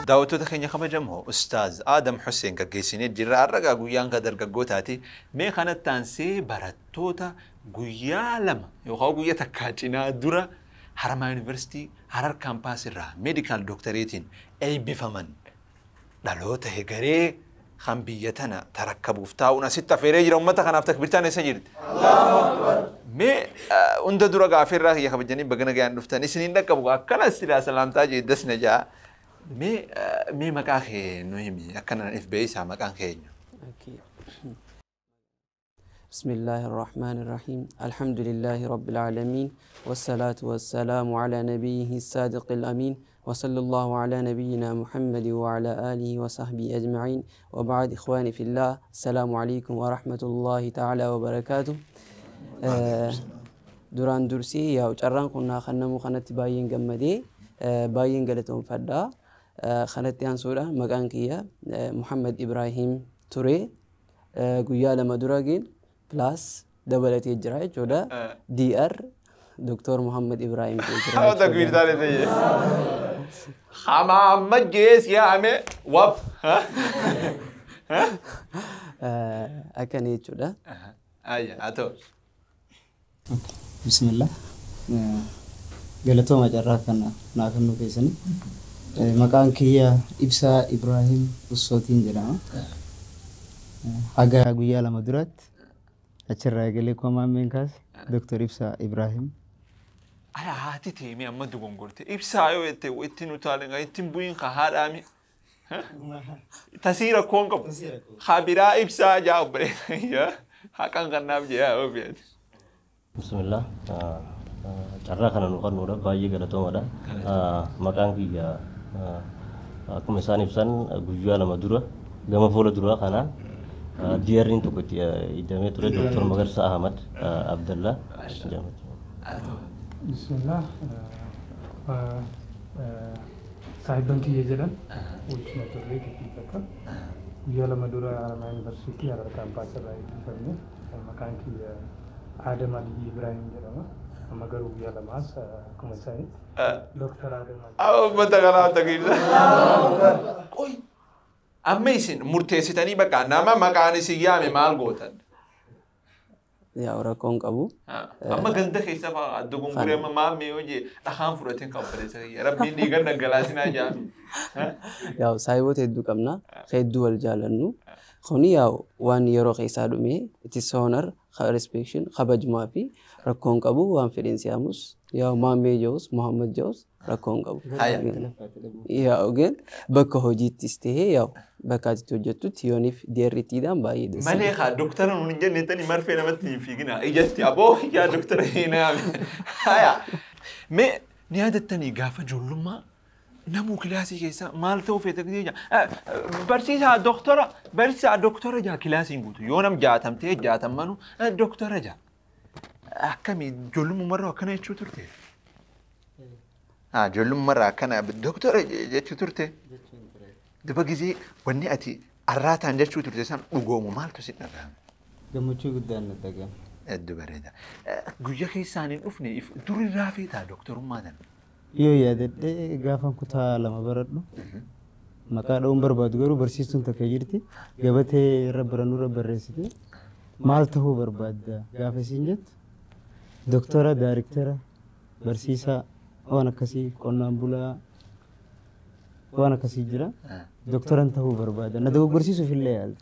دعوتو تخيني خبجمه أستاذ آدم حسين كجيسيني جرا الرجا جويان كدر جوتاتي مي خانت تانسي براتوتا جويا لما يوخاو جويا تكاتينا دورا حرما يونيفرسيتي حرر كامباس الرا ميديكال دكتوريتين أي بفمن دلوته هجري خمبيتنا تركبوا فتاونا ستة فريج رمتا خنا فتك بريطانيا سجلت الله أكبر مي عند دورا غافر راه يا خبجني بغنا جان نفتني سنين دكبوا أكلا سلا سلام تاجي دسنا جا مي مكاخي نويمي أكنا FBI سا مكاخي أكيد. بسم الله الرحمن الرحيم الحمد لله رب العالمين والصلاة والسلام على نبيه الصادق الأمين وصلى الله على نبينا محمد وعلى آله وصحبه أجمعين وبعد إخواني في الله السلام عليكم ورحمة الله تعالى وبركاته دوران درسي يا وجران كنا خنمو خنت باين جمدي باين قلتهم فدا خنت ينصورة مكان كيا محمد إبراهيم توري قويا لما دراجين بلاس دبلت يجرى جودا DR دكتور محمد إبراهيم تجرى هذا تكبير ثالث هي محمد جيس يا عمي وب ها أكني جودا أيه أتو بسم الله قالتهم أجرى كنا ناكنو كيسني مكان كيا إبسا إبراهيم والصوتين جرام حاجة قوية لما درت أشرح لكم من كاس دكتور إبسا إبراهيم أنا هاتي تيمي أما دوغون قلت إبسا أيو إتي وإتي نتالنغا إتي مبوين خهار آمي تسيرا كون كم خابرا إبسا جاو بريد هاكان غناب جاء أوبيت بسم الله cara kana nukan nura bayi gara to ada makan kiya aku misalnya pesan gujua lama dura gama fola dura kana diarin to ketia idame to Dr. Magarsa Ahmad Abdullah Bismillah sahiban ki yejalan ultima to re ki taka gujua lama dura Arama University ada kampus lain di sana makan kiya Adam Ali Ibrahim jarama مگر ويا لماس كم سايد دكتور آدم أو بتقنا تقول كوي أميسين مرتسي تاني بكان نما مكان سيجامي مال قوتن يا أوراكون كابو أما قلت خيسة فادوكم بريما ما ميوجي أخام فرتين كابريسة يا ربي نيجان نجلاسنا جامي يا سايبو تدو كمنا خيدو الجالنو خوني يا وان يرو خيسة دومي تسونر خريسبيشن خبج ما في ركون كابو وان فرنسياموس يا مامي جوز محمد جوز ركون كابو يا أوجن بكو جيت تستيه يا بكات توجتو تيونيف ديرتي دام بايد مالك دكتور نونجن نتاني مرفنا متني فينا إجتي أبو يا دكتور هنا هيا مي نهاد التاني قافة جلما نمو كلاسي كيسا مالتو في تقديجا برسيسا دكتورة جا كلاسي نقولو يونم جاتم تي جاتم منو دكتورة جا أكمي جلوم مرة كنا يشو ترتي جلوم مرة كنا بالدكتورة يشو ترتي دبقي زي وني أتي الرات عن يشو ترتي سام وقومو مالتو سيدنا فهم جموتشو قدام الدقة الدبرة ده جوجا كيسانين أفني دوري رافي تا دكتور مادن يو يا ده قافن كتا لما بردو مكان عمر بادغرو برسيسون تكيرتي جابته ربرانو ربرسيتي مالته برباد قافة سنجت دكتورة دايركتورة برسيسا وانا كسي كونامبولا وانا كسي جرا دكتورة انتهو برباد ندو برسيسو في الليل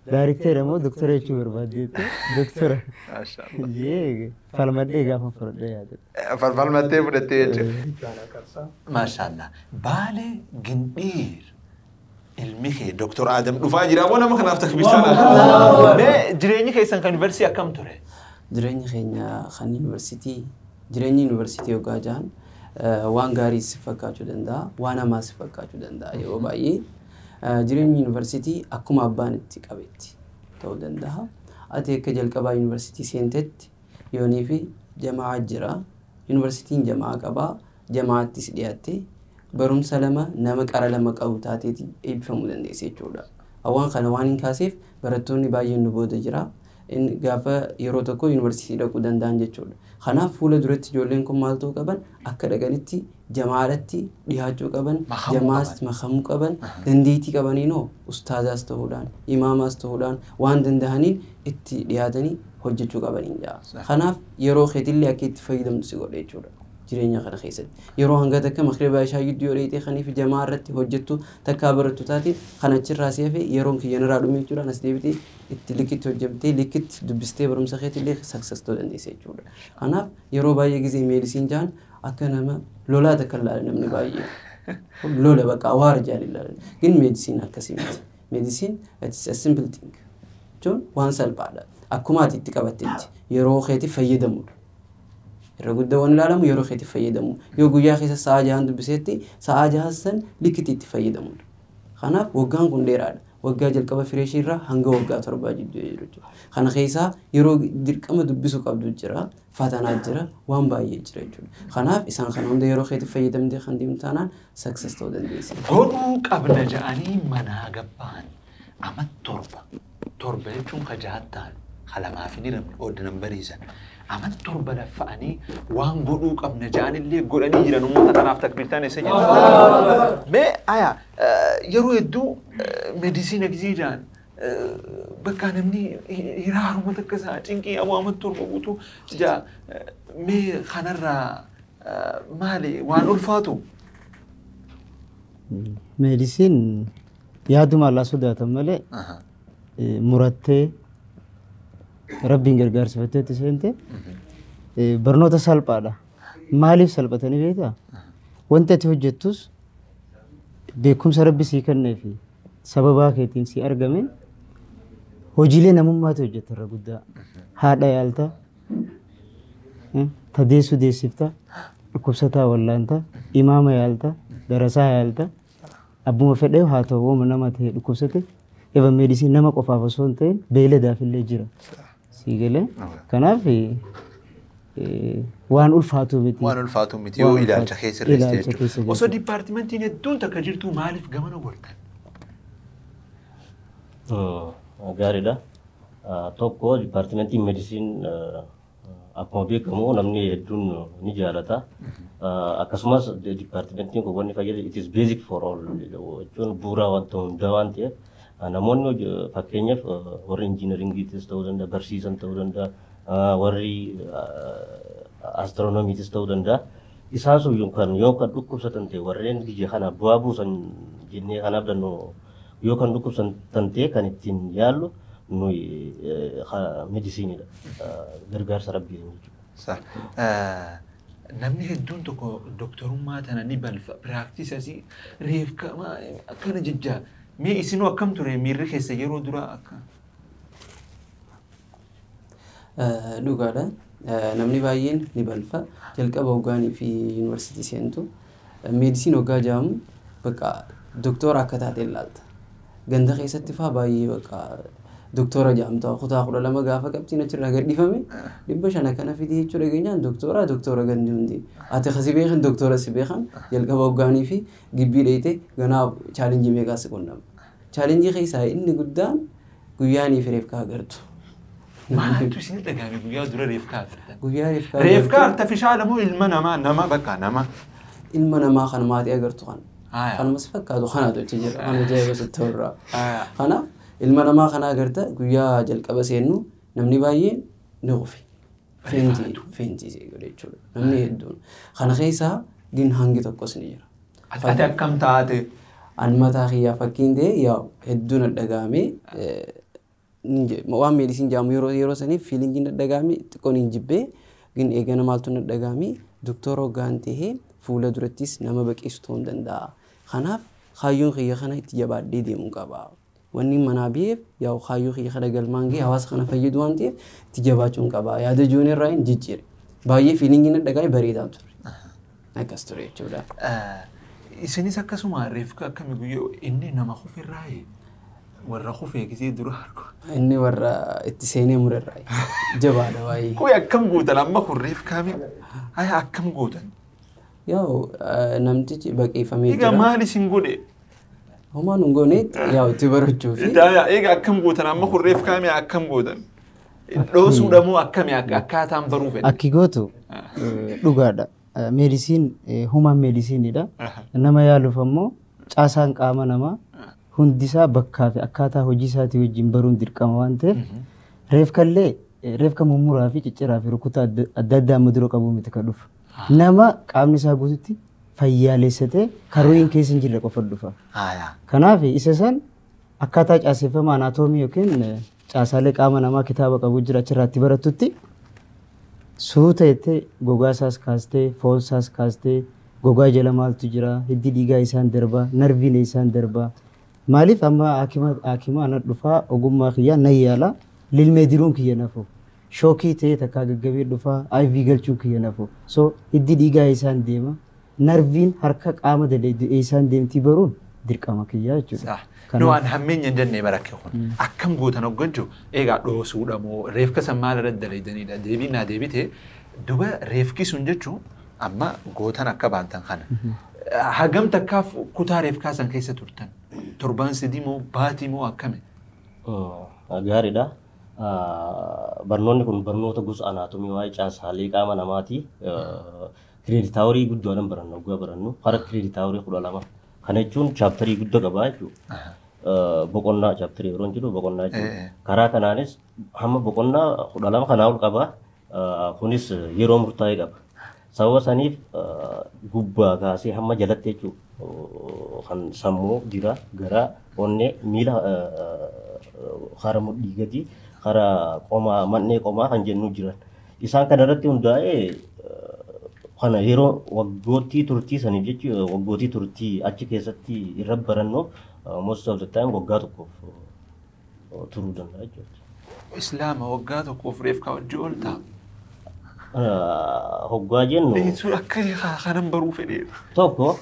دايركتورة مو دكتورة يشو برباد دكتورة ما شاء الله ييه فالمدي قافن فردي هذا فالمدي بدتيج ما شاء الله بالي جندير المخي دكتور آدم دفاجرا وانا ما كنا افتح بيشانا ما جريني كيسان كونفرسي كم ترى جريني خينا خان يونيفرسيتي جريني يونيفرسيتي وكاجان وان غاري سفكا جودندا وانا ما سفكا جودندا يو باي جريني يونيفرسيتي اكو مابان تيقابيتي تودندا اتي كجلقبا يونيفرسيتي سنتت يوني في جماعه جرا يونيفرسيتي جماعه قبا جماعه تسدياتي بروم سلامة نمك على لما قوتاتي يبفهموا دنديسي جودا أوان خنوانين كاسيف برتوني باين نبود جرا gaafa yeroo tokko yuunivarsiitii dhaquu danda'an jechuudha. Kanaaf fuula duratti ijoolleen kun maal ta'uu qaban akka dhaqanitti jamaadhatti dhiyaachuu qaban jamaas makamuu qaban dandeettii qabaniinoo ustaazaas ta'uudhaan imaamaas ta'uudhaan waan danda'aniin itti dhiyaatanii hojjechuu qabaniin jaa. Kanaaf yeroo keetillee akka itti fayyadamtu si godha jechuudha. Jireenya kana keessatti yeroo hanga takka makribaa ishaa gidduu yoo dheeyitee kaniif jamaa irratti hojjettu takka barattu taate kan achirraa si hafe yeroon kiyyan irraa dhume jechuudhaan as deebitee itti likitti hojjemtee likitti dubbistee barumsa keetillee success ta'uu dandeessa jechuudha. Kanaaf yeroo baay'ee gisee meedisiin jaan akka nama lolaa takka ilaala namni baay'ee lola bakka awaara jaan ilaala. Gin meedisiin akkasii miti. Meedisiin it's a simple thing. Jechuun waan salphaadha. Akkuma ati itti qabatteetti yeroo keetti fayyadamudha. Irra guddaa waan ilaalamu yeroo keetti fayyadamu. Yoo guyyaa keessa sa'a jahan dubbisetti sa'a jahan san likitti itti fayyadamudha. Kanaaf waggaan kun dheeraadha. Waggaa jalqaba fireeshii irraa hanga waggaa 7 jidduu jiru jechuudha. Kana keessaa yeroo dirqama dubbisuu qabdu jira, fatanaa jira, waan baay'ee jira jechuudha. Kanaaf isaan kana hunda yeroo keetti fayyadamtee kan deemtu taanaan success ta'uu dandeessa. Godhuu qabna jedhanii manaa gabbaan amma torba jechuun ka jahattaan kalamaaf ni ramne ooddanan bariisan. Aman torba lafa'anii waan godhuu qabna jedhanillee godhanii jiran uummata kanaaf takbirtaan eessa jedhama. Mee aya yeroo hedduu meedisiina giziidhaan bakka namni hiraaruma takka isaa cinqii aman torba guutuu jaa mee kanarraa maali waan ulfaatu? Meedisiin yaaduma allaa sodaatan malee murattee Rabbiin gargaarsifattee itti seente barnoota salphaadha. Maaliif salphatanii beektaa? Wanti ati hojjettus beekumsa Rabbi sii kennee fi sababaa keetiin sii argame hojiilee namummaatu hojjetta irra guddaa. Haadha yaalta, tadeessu deessifta, dhukkubsataa wallaanta, imaama yaalta, darasaa yaalta, abbuma fedhee haa ta'u nama ta'e dhukkubsate eva meedisiin nama qofaaf osoo hin ta'in beeladaaf illee jira. Sigale kanaaf waan ulfaatu miti. Waan ulfaatu miti yoo ilaalcha keessa irratti jechuudha. Osoo dipaartimentiin hedduun takka jirtu maaliif gamana waltan? Gaariidha. Tokko dipaartimentiin meedisiin akkuma beekamu namni hedduun ni jaalata. Akkasumas dipaartimentiin kun wanni fayyadu it is basic for all jechuun bu'uura wanta hundaa waan ta'eef namoonni fakkeenyaaf warri injiinaringiitis ta'uu danda'a, barsiisan ta'uu danda'a, warri astiroonomiitis ta'uu danda'a. Isaan sun yoo kan dhukkubsatan ta'e warreen biyya kana bu'aa buusan jennee kanaaf dannu yoo kan dhukkubsatan ta'e kan ittiin yaallu nuyi meedisiinidha. Gargaarsa rabbii jechuudha. Namni hedduun tokko doktorummaa tana ni balfa piraaktisasii reefka akkana jechaa. Mee isinuu akkam ture miirri keessa yeroo duraa akka? Dhugaadha. Namni baay'een ni balfa. Jalqaba hoggaanii fi yuunivarsiitii seentu. Meedisiin hoggaa jedhamu bakka doktora akka taate ilaalta. Ganda keessatti fa'aa baay'ee bakka doktora jedhamta. Kutaa 12 gaafa qabxiin achirraa gadhiifame 500 kana fidee jechuudha keenyaan doktora gandi hundi. Ati kasi beekan doktora si beekan jalqaba hoggaanii fi gibbii dheeyite ganaa chaalenjii meeqaa si qunnama. Chaalenjii keessaa inni guddaan guyyaanii fi reefkaa agartu. Maaltu isin dhagaame guyyaa dura reefkaa agartan? Guyyaa reefkaa. Reefkaa artifishaala moo ilma namaa bakka nama? Ilma namaa kan maatii agartu kan. Kanumas fakkaatu kanaatu achi jira. Kan ajaa'iba sitti irraa. Kanaaf ilma namaa kana agarta guyyaa jalqaba seennu namni baay'een ni qufe. Feentii jechuudha. Namni hedduun. Kana keessaa gin hangi tokkos ni jira. Ati akkam taate? An mataa kiyyaa fakkiin ta'e yaa hedduun dhagaame waan meedisiin jedhamu yeroo saniif fiilingiin dhagaame xiqqoon hin jibbee gin eegana maaltu dhagaame doktora hoggaan ta'ee fuula durattis nama baqeessuu hin danda'a. Kanaaf kaayyoon kiyya kana itti jabaadhee deemuu qaba. Wanni manaa bi'eef yaa kaayyoo kiyya kana galmaan ga'e hawaasa kana fayyadu waan ta'eef itti jabaachuun qaba. Yaada ijoon irraa hin jijjiire. Baay'ee fiilingiin dhagaame bareedaa ture. Akkas ture jechuudha. Isinis akkasuma reefka akkami guyyoo inni nama hufirraa warra hufee gisee dura argu. Inni warra itti seenee murarraa jabaadha waa'ee. Kuyi akkam gootan amma kun reefkaami akkam gootan? Namtichi baqeeffamee jira. Egaa maal isin godhe? Homaan hin gooneetti itti barachuufi. Egaa akkam gootan amma kun reefkaami akkam gootan? Dhoosuu moo akkami akkaataan baruu fedhe? Akki gootu dhugaadha. Meedisiin human meedisiinidha. Nama yaaluuf ammoo caasaan qaama namaa hundisaa bakkaa fi akkaataa hojii isaatii wajjin baruun dirqama waan ta'eef reefka mummuraa fi cicciraa fi rukutaa adda addaa amma dura qabu miti kan dhufu. Nama qaamni isaa guututti fayyaalessatee karooyin keessa hin jirre qofa dhufa. Kanaaf isa san akkaataa caaseffama anaatoomii yookiin caasaalee qaama namaa kitaaba qabu jira achirraatti barattutti suuta jettee gogaa isaas kaastee foon isaas kaastee gogaa jala maaltu jira hiddi dhiigaa isaan darbaa narviin isaan darbaa maaliif amma haakima ana dhufaa ogummaa kiyyaa nan yaala lilmee diruun kiyya nafu shookii ta'ee takkaa gaggabee dhufaa IV galchuun kiyya nafu so hiddi dhiigaa isaan deema narviin harka qaama daleeddu isaan deemtii baruun dirqama kiyyaa jechuudha. No an hammeenya hin jennee barakke kun akkam gootan hogganchu egaa dhoosuudha moo reefka san maal irratti dalaydaniidha deebii naa deebite duba reefki sun jechuun amma gootan akka baantan kana hagam takkaaf kutaa reefkaa san keessa turtan torban sidii moo baatii moo akkami? Gaariidha. Barnoonni kun barnoota gosa anaatomii waa'ee caasaalee qaama namaati. Kireeditaaworii guddoodhaan baranna oggaa barannu hara kireeditaaworii 12 kana jechuun chaaptarii guddaa qabaa jechuudha. Boqonnaa chaaptarii yeroo jedhu boqonnaa jechuudha. Karaa kanaanis hamma boqonnaa 12 kanaa ol qaba. Kunis yeroo murtaa'e qaba. Sababa saniif gubbaa kaasee hamma jalatti jechuudha. Kan sammuu jira garaa onnee miila karaa mudhii gadi karaa qomaa mannee qomaa kan jennu jiran. Isaan kanarratti hundaa'ee kana yeroo waggootii turtii sanii jechuudha waggootii turtii achi keessatti irra barannoo most of the time waggaa tokkoof turuu danda'a jechuudha. Islaama waggaa tokkoof reefka wajjin ol ta'a. Hoggaa jennu. Eetu akka kanan baruu fedheera. Tokko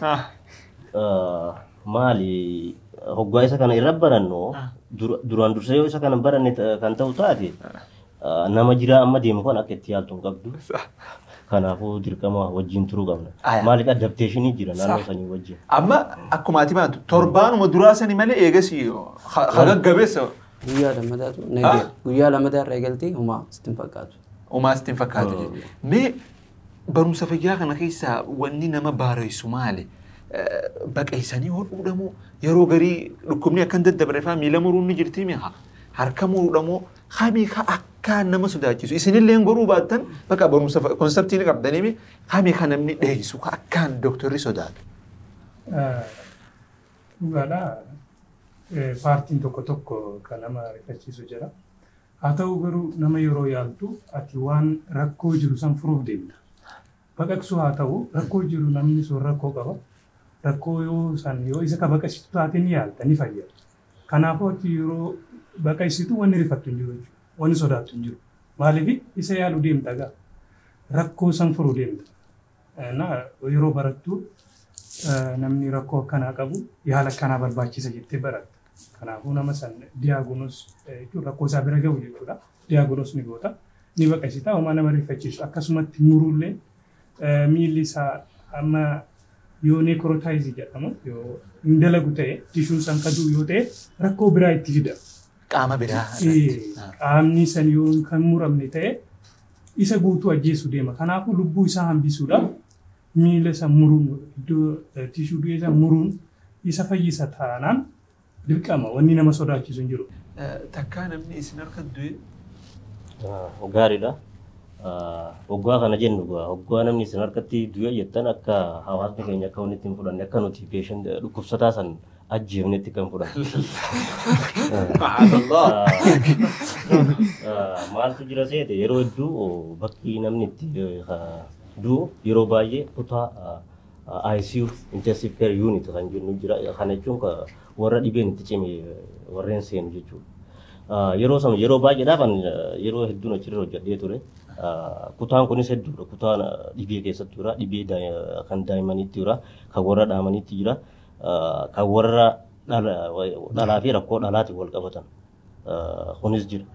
maali hoggaa isa kana irra barannoo duraan dursee yoo isa kana baranne kan ta'u taate nama jiraa amma deemu kan akka itti yaaltu hin qabdu. Kanaafuu dirqama wajjin turuu qabna. Maaliif adapteeshinii jira naannoo sanii wajjin. Amma akkuma ati baantu torbaanuma duraa sanii malee eegasii hagaggabeessa. Guyyaa lamadaatu nagee guyyaa lamadaa irraa eegaltee humaa sitti hin fakkaatu. Humaa sitti hin fakkaatu. Mee barumsa fayyaa kana keessaa wanni nama baareessu maali? Baqeessanii hodhuudhamoo yeroo garii dhukkubni akkan daddabareeffaa miila muruun ni jirti mi'a harka muruudhamoo kamii akka nama sodaachisu isinillee goruu baattan bakka barumsa konseptii ni qabdanii kamii kan namni dheessu akkaan dooktorri sodaatu. Dhugaadhaa paartiin tokko tokko kan nama rifachiisu jira. Haa ta'u garuu nama yeroo yaaltu ati waan rakkoo jiru san furuuf deemta. Baqaqsuu haa ta'u rakkoo jiru namni sun rakkoo qaba. Rakkoo yoo isa ka baqaqsitu taate ni yaalta ni fayyada. Kanaafuu ati yeroo baqaqsitu wanni rifattu hin jiru jechuudha. Wanni sodaattu hin jiru. Maaliif isa yaaluu deemta gaa rakkoo san furuu deemta. Yeroo barattu namni rakkoo akkanaa qabu yaala akkanaa barbaachisa jettee baratta. Kanaafuu nama san diyaagonos rakkoo isaa bira gahu jechuudha. Diyaagonos ni goota. Ni baqaqsita homaa nama rifachiisu akkasumatti muruullee miilli isaa amma yoo neekrotaayizii jedhamu yoo hin dalagu ta'e tishuun san kaduu yoo ta'e rakkoo biraa itti fida. Qaama biraa. Qaamni san yoo kan muramne ta'e isa guutuu ajjeesuu deema. Kanaafuu lubbuu isaa hambisuudha. Miila san muruun iddoo tishuu du'e san muruun isa fayyisa taanaan dirqama wanni nama sodaachisu hin jiru. Takkaa namni isin harka du'e. Gaariidha. Hoggaa kana jennu hoggaa namni isin harkatti du'e jettan akka hawaasni keenya akka walitti hin fudhanne akka nuti peeshan dhukkubsataa san ajjeefnetti kan fudhanne. Maaltu jira seete yeroo hedduu bakki namni itti du'u yeroo baay'ee kutaa ICU intensive care unit kan jennu jira. Kana jechuun warra dhibeen itti cime warreen seenu jechuudha. Yeroo baay'eedhaaf yeroo hedduun achirra hojjedhee ture. Kutaan kunis hedduudha. Kutaan dhibee keessatti jira. Dhibee kan daa'immaniitti jira. Kan warra dhaamaniitti jira. Kan warra dhalaa fi rakkoo dhalaatiin wal qabatan kunis jira.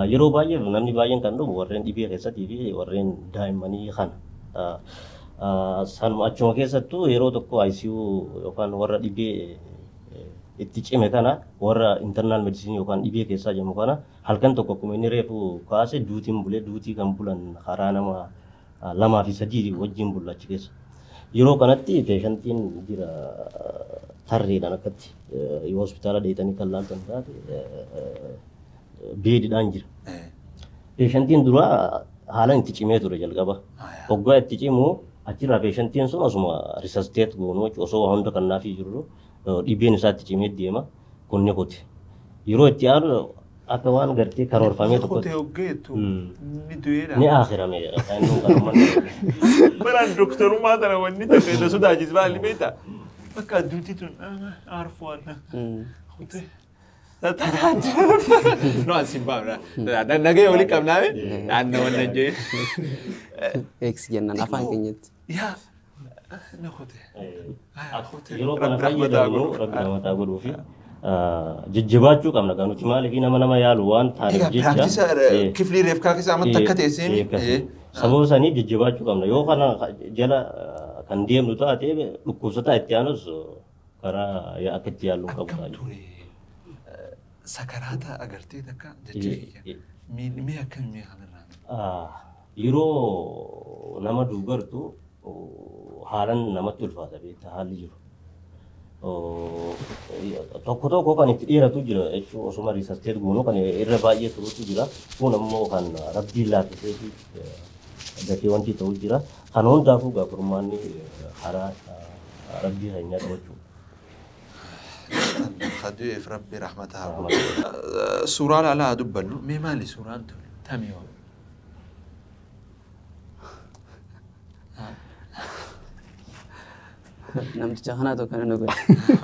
Yeroo baay'ee namni baay'een kan dhufu warreen dhibee keessattii fi warreen daa'immanii kana. Sanuma achuma keessattuu yeroo tokko ICU yookaan warra dhibee itti cime kana warra internal medicine yookaan dhibee keessaa jedhamu kana halkan tokko akkuma inni reefu kaase duutiin bulee duutii kan bulan karaa nama 2 fi 3 wajjin bullachi keessa. Yeroo kanatti peeshantiin jira tarreedhaan akkatti yoo hospitaala deetanii kan laaltan taate beediidhaan jira. Peeshantiin dura haalan itti cimee ture jalqaba. Hoggaa itti cimu achirraa peeshantiin sun asuma risasteet goonuu osoo hunda kannaafii jiru dhibeen isaa itti cimee deema kunne kote. Yeroo itti aanu akka waan gartee karoorfamee tokko. Kote hoggeetu ni du'eedha. Ni akhirame kan nu qaruman. Baraan doktorummaa tana wanni ta'e na sodaachis baali beektaa. Bakka duuti tun arfuun. Kote. No asin baamna. Nagee olii qabnaawe naanna wannan jee. Eeks jennan afaan keenyatti. Yaa na kote. Yeroo kana fayyadamu rabbi namataa godhuu fi jajjabaachuu qabna kan nuti maaliif nama yaalu waan taaniif jecha. Piraaktisa kiflii reefkaa keessa amma takka teesseen. Sababa sanii jajjabaachuu qabna yoo kana jala kan deemnu taate dhukkubsataa itti aanus karaa akka itti yaallu qabu ta'a. Sakaraata agartee takka jajjabiyya. Miidhimee akkamii kanarraa? Yeroo nama duugartu haalan namatti ulfaata beektaa haalli jiru. Tokko kan itti dheeratu jira jechuun osuma riisasteet goonuu kan irra baay'ee turutu jira. Kun ammoo kan rabbiin laaffisee fi dafee wanti ta'u jira. Kan hundaafuu gaafurmaanni karaa rabbii keenyaa qabachuu. خديف ربي رحمتها سورة لا دبلو مي مالي سورة أنتم تاميو namticha kanaatu kana nu godhe.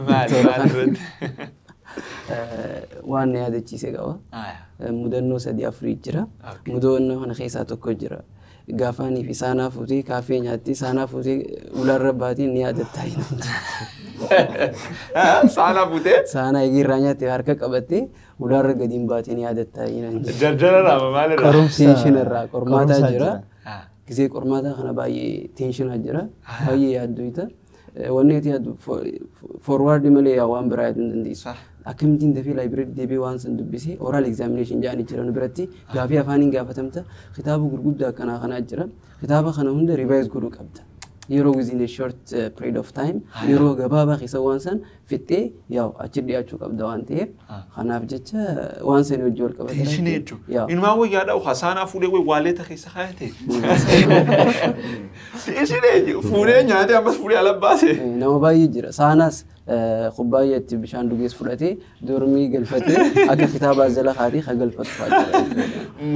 مالي Waan na yaadachiise qaba. Mudannoo 3-4 jira. Mudannoo kana keessaa tokko jira. Gaafaanii fi saanaa fuutee kaafee nyaatti saanaa fuutee ularra baatiin ni yaadatta hinamti. saanaa fuutee? Saanaa eegirraa nyaattee harka qabattee ularra gadiin baatiin ni yaadatta hinamti. Jarjara raama maalirraa? Teenshinarraa qormaataa jira. Gisee qormaataa kana baay'ee teenshinaa jira. Baay'ee yaaddoita. Wanni itti yaaddu forward malee waan biraa yaaduu hin dandeessu. Akkamittiin dafee laayibireerii deebi'ee waan san dubbisee oral examination jedhanii jiran biratti gaafii afaaniin gaafatamta kitaaba gurguddaa akkanaa kanaa jira. Kitaaba kana hunda revise godhuu qabda. Yeroo within a short period of time yeroo gabaabaa keessa waan san fixxee yaa'u achi dhiyaachuu qabda waan ta'eef kanaaf jecha waan san hojii wal qabata. Teenshinii jechuudha. Ilmaan wayyaadhaa hasaanaa fuudhee waaleeta keessa kaayate. Teenshinii fuudhee nyaatee ammas fuudhee ala baase. Nama baay'ee jira. Saanaas kubbaayyaatti bishaan dhugees fudhatee dormii galfatee akka kitaaba jala kaatee ka galfatu fa'aa.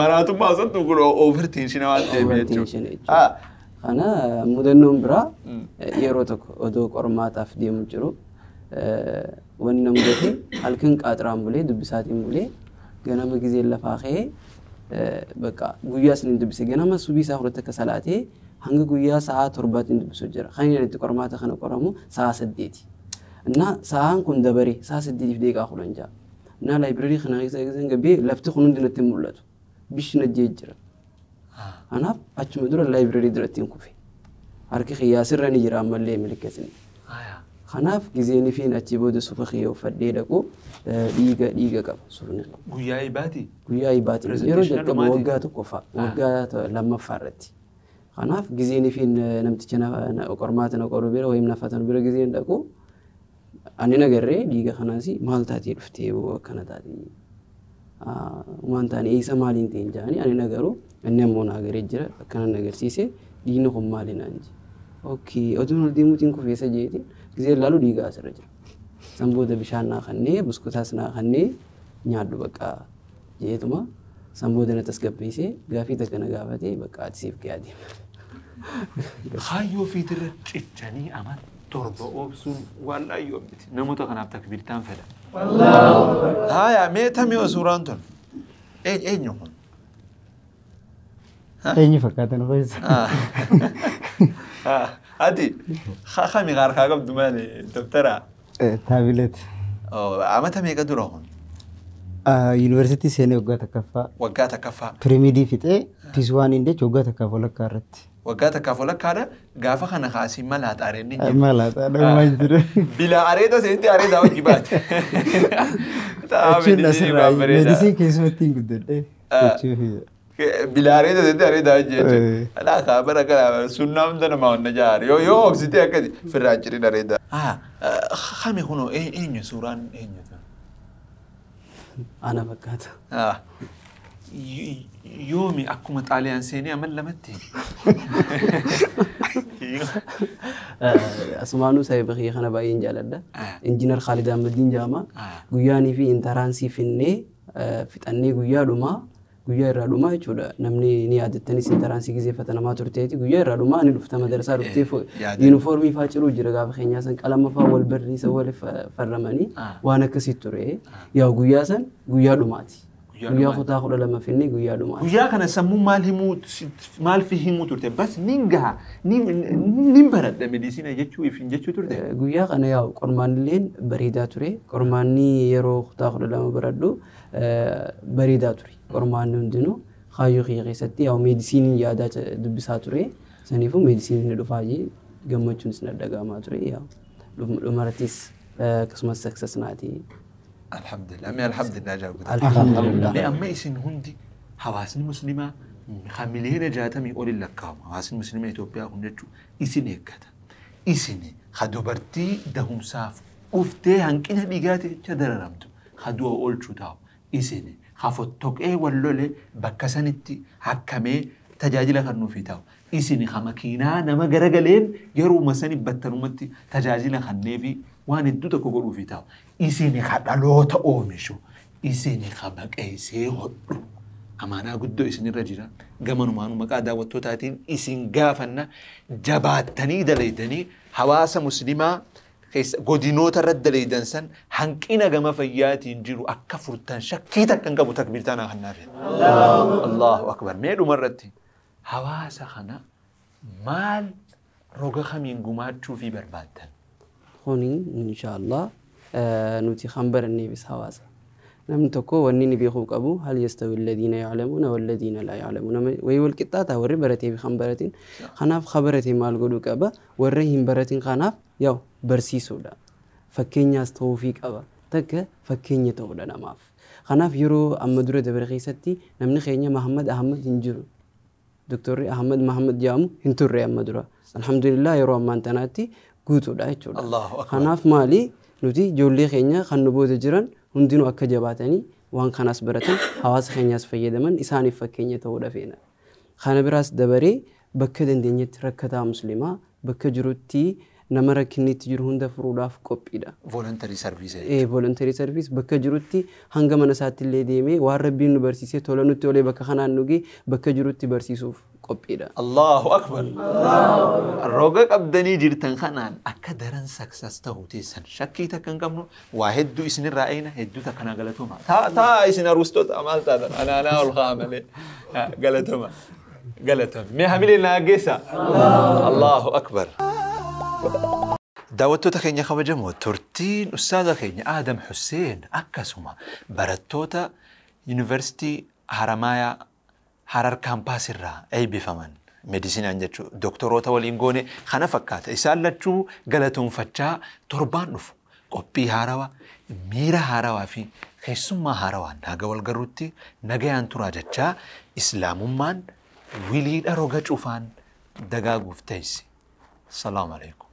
Maraatummaa santu kun overtension waan ta'eef jechuudha. Kana mudannoon biraa yeroo tokko odoo qormaataaf deemu jiru wanni nama mudate halkan qaaxiraan bulee dubbisaatiin bulee ganama gizee lafaa ka'ee bakka guyyaa saniin dubbise ganama subii isaa fudhatte akka salaatee hanga guyyaa sa'a 7tiin dubbisu jira. Kan inni itti qormaata kana qoramu sa'a 8. እና ሳን ኩን ደበሬ ሳስዲ ደቂቃ ሁለንጃ እና ላይብረሪ خنا ይዘን ገቢ ለፍት ሁን እንድነት ሙለቱ ቢሽ ነጀ ይጅራ አና አች መድረ ላይብረሪ ድረትን ኩፊ አርኪ ኺያስረን ይጅራ መለ ምልከትኒ خناف ጊዜኒ ፊን አቺ ቦደ ሱፈ ኺዮ ፈዴ ደቁ ዲገ ቀብ ሱፍኒ ጉያይ ባቲ የሮ ደቀ ወጋቱ ቆፋ ወጋቱ ለመፋረቲ خناፍ ጊዜኒ ፊን ነምትቸና ቆርማት ነው ቆሩ ቢሮ ወይም ነፈተን ቢሮ ጊዜ እንደቁ ani nagarre diiga kanaasi maal taatee dhuftee akkana taatee waan taane isa maaliin ta'in jaani ani nagaru inni ammoo nagaree jira akkana nagarsiise diina kun maali naan je okay oduun ol deemuutiin kufeessa jeetiin gisee laalu diiga asirra jira sanbooda bishaan naa kannee buskutaas naa kannee nyaaddu bakka jeetuma sanbooda na tasgabbeessee gaafii takka na gaafatee bakka ati siif gaadii. Kaayyoo fiitirra cichanii aman. torba obsun wala yobiti namoota kanaaf takbirtaan fedha Allahu haya meetami suuraan tun eenyu kun eenyu fakkaatan hoys ati khami gaar ka qabdu maali daftara taabilet amata meeqa dura kun yuunivarsiitii seenee waggaa takkaffaa fiixee pirimidii fixee P1 indeech waggaa takkaaf walakkaa irratti وقاتا كافولا كادا قافا خنا خاسي ملات أريني ملات أنا ما أدري بلا أريدا سنتي أريدا وجبات أشين أسرع مدرسين كيسمتين قدر شوفي بلا أريدا سنتي أريدا وجبات لا خبر كلا سنام دنا ما النجار يو أكسيتي أكدي في الراجرين أريدا خامي هونو إيه سوران إيه أنا بكات يومي أكو متعليان سيني أمل لمتي أسمانو سايبخي خنا باين جالدا إنجنير خالد أحمدين جاما غياني في انترانسي فيني فتاني غيا رالوما يجودا نمني ني عادتني سنترانسي غزي فتنا ما ترتيتي غيا رالوما اني دفتا مدرسه رفتي يونيفورمي فاچرو جرغا بخنيا سن قلم فاول بري سوال فرماني وانا كسيتوري يا غيا سن غيا دوماتي غيا خطا خد لما فيني غيا دوماتي غيا كان سمو مال فيه موت ترتي بس نينغا نيمبرد ميديسين يجچو يفين جچو ترتي غيا كان يا قرمان لين بريدا توري قرماني يرو خطا خد لما بردو بريدا توري قرمان ندنو خايو خيغي ستي او ميديسين يادا دبساتوري سنيفو ميديسين ندفاجي ገመቹን ስነደጋማ ትሪ ያው ለማርቲስ كسمة سكسس ناتي الحمد لله أمي الحمد لله جاوبت الحمد لله لأما إسن هندي حواسن مسلمة خاملين جاتهم يقول لك كام حواسن مسلمة إثيوبيا هنجو إسن هكذا إسن خدوا برتي دهم صاف أفتي هنكين هديجات كدر رمتو خدوا أول شو تاو إسن خافتوك واللولة بكسنتي حكمة تجاجل خنو في تاو إسن خمكينا نما جرجلين يرو مسني بترمتي تجاجل خنيفي وان الدوتا كوكو في تاو إسن خدلوت أومشو إسن خبك إيسي هدو أمانا قدو إسن الرجل قمنو مانو مقادا وطوتاتين إسن قافنا جباتني دليدني حواس مسلمة godinoota irratti daleedansan hanqina gama fayyaatiin jiru akka furtan shakkii takkan qabu takbiirtaan hannaafin Allahu akbar mee dhumarratti hawaasa kana maal roga khamiin gumaachuu fi barbaaddan khoni inshallah nuti khambarni bis hawaasa namni tokko wanni ni beeku qabu hal yastawi alladhina ya'lamuna wal ladina la ya'lamuna way wal qixata warri barate bi khambaratin khanaaf khabarati maal godu qaba warri hin baratin khanaaf yaw barsiisuudha fakkeenyaas ta'uu fi qaba takka fakkeenya ta'uudha namaaf khanaaf yeroo amma dura dabre keessatti namni keenya Muhammad Ahmad hin jiru doktorri Ahmad Muhammad jaamu hin turre amma dura alhamdulillah yeroo ammaan tanaatti guutuudha jechuudha khanaaf maali nuti ijoollee keenya kan nu booda jiran hundinuu akka jabaatanii waan kanas baratan hawaasa keenyaas fayyadaman isaaniif fakkeenya ta'uudha feena kana biraas dabaree bakka dandeenyetti rakkataa muslimaa bakka jirutti nama rakkinnitti jiru hunda furuudhaaf qophiidha voluntary service bakka jirutti hanga mana isaatti illee deemee waan rabbiin nu barsiisee tola nutti olee bakka kanaan nugi bakka jirutti barsiisuuf qophiidha Allahu akbar roga qabdanii jirtan kanaan akka daran success ta'uu teessan shakkii takkan qabnu waa hedduu isinirraa eeyna hedduu takkana galatoma taa isin arustota amal taatan ana ol khamale galatoma mee hamile naageessa Allahu akbar daawwattoota keenya kabajamoo turtiin ustaada keenya Adam Hussein akkasuma barattoota University Haramaya Harar Campus irraa eebbifaman medisiinaan jechuu doktoroota waliin goone kana fakkaata isaan lachuu galatoonfachaa torbaan dhufu qophii haarawaa miira haarawaa fi keessummaa haarawaa naga walgaruutti nagayaan turaa jechaa islaamummaan wiliidha roga cufaan dagaaguuf teessi. Assalamu alaikum.